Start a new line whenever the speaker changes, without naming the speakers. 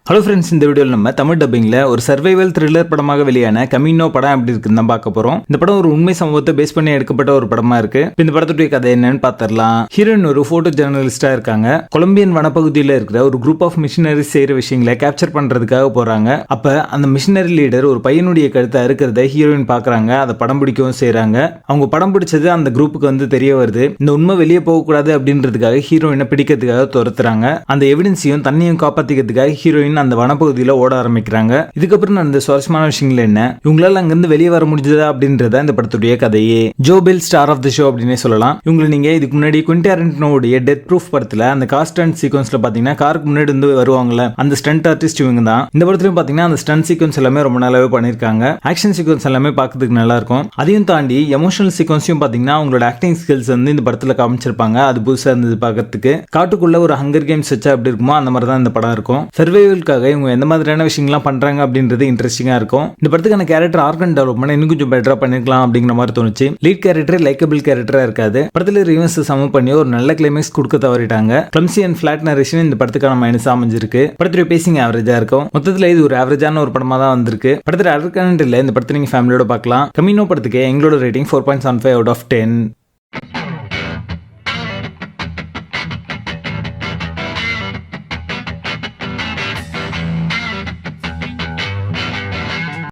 Hello friends, இந்த வீடியோவில் நம்ம தமிழ் டப்பிங்ல ஒரு சர்வைவல் த்ரில்லர் படமாக வெளியான கமினோ படம் எப்படி இருக்குன்னு தான் பார்க்க போறோம். இந்த படம் ஒரு உண்மை சம்பவத்தை பேஸ் பண்ணி எடுக்கப்பட்ட ஒரு படமா இருக்கு. இந்த படத்துடைய கதை என்னன்னு பார்த்திடலாம். ஹீரோயின் ஒரு போட்டோ ஜெர்னலிஸ்டா இருக்காங்க. கொலம்பியன் வனப்பகுதியில் இருக்கிற ஒரு குரூப் ஆஃப் மிஷினரிஸ் செய்யற விஷயங்களை கேப்சர் பண்றதுக்காக போறாங்க. அப்ப அந்த மிஷினரி லீடர் ஒரு பையனுடைய கழுத்தை அறுக்கிறத ஹீரோயின் பாக்குறாங்க. அதை படம் பிடிக்கவும் செய்யறாங்க. அவங்க படம் பிடிச்சது அந்த குரூப்புக்கு வந்து தெரிய வருது. இந்த உண்மை வெளியே போகக்கூடாது அப்படின்றதுக்காக ஹீரோயினை பிடிக்கிறதுக்காக துரத்துறாங்க. அந்த எவிடன்ஸையும் தண்ணியும் காப்பாத்திக்கிறதுக்காக ஹீரோயின் அந்த வனப்பகுதியில ஓட ஆரம்பிக்கிறாங்க. இதுக்கப்புறம் நடந்த சுவாரஸ்யமான விஷயங்கள் என்ன, இவங்களால அங்கிருந்து வெளியே வர முடிஞ்சதா அப்படின்றத இந்த படத்துடைய கதையே. Joe Bell star of the show அப்படின்னே சொல்லலாம். இவங்களை நீங்க இதுக்கு முன்னாடி குவென்டின் டாரன்டினோவுடைய டெத் ப்ரூஃப் படத்துல அந்த காஸ்ட் அண்ட் சீக்வன்ஸ்ல பாத்தீங்கன்னா காருக்கு முன்னாடி வந்து வருவாங்கல்ல, அந்த ஸ்டண்ட் ஆர்டிஸ்ட் இவங்க தான். இந்த படத்துலயும் பாத்தீங்கன்னா அந்த ஸ்டண்ட் சீக்வன்ஸ் எல்லாமே ரொம்ப நல்லாவே பண்ணிருக்காங்க. ஆக்ஷன் சீக்வன்ஸ் எல்லாமே பார்க்கிறதுக்கு நல்லா இருக்கும். அதையும் தாண்டி எமோஷனல் சீக்வன்ஸையும் பாத்தீங்கன்னா அவங்களோட ஆக்டிங் ஸ்கில்ஸ் வந்து இந்த படத்துல காமிச்சிருப்பாங்க. அது புதுசா இருந்தது பார்க்கறதுக்கு. காட்டுக்குள்ள ஒரு ஹங்கர் கேம்ஸ் வச்சா எப்படி இருக்குமோ அந்த மாதிரி தான் இந்த படம் இருக்கும். சர்வைவல்காக இவங்க எந்த மாதிரியான விஷயங்கள்லாம் பண்றாங்க அப்படின்றது இன்ட்ரெஸ்டிங்கா இருக்கும். இந்த படத்துக்கான கேரக்டர் ஆர்கன் டெவலப்மெண்ட் இன்னும் கொஞ்சம் பெட்டரா பண்ணிருக்கலாம் அப்படிங்கிற மாதிரி தோணுச்சு. லீட் கேரக்டர் லைக்கபிள் கேரக்டரா இருக்காது. படத்துல ரிவர்ஸ் சம பண்ணி ஒரு நல்ல கிளைமேக்ஸ் கொடுக்க தவறிட்டாங்க. கிளம்சி அண்ட் ஃபிளாட் நரேஷன் இந்த படத்துக்கான மைனஸ் அமைஞ்சிருக்கு. படத்துடைய பேசிங் ஆவரேஜா இருக்கும். மொத்தத்துல இது ஒரு ஆவரேஜான ஒரு படமா தான் வந்திருக்கு. படத்துல அடர்கனன்ட் இல்ல. இந்த படத்தை நீங்க ஃபேமிலியோட பார்க்கலாம். கமினோ படத்துக்கு எங்களோட ரேட்டிங் 4.75 out of 10.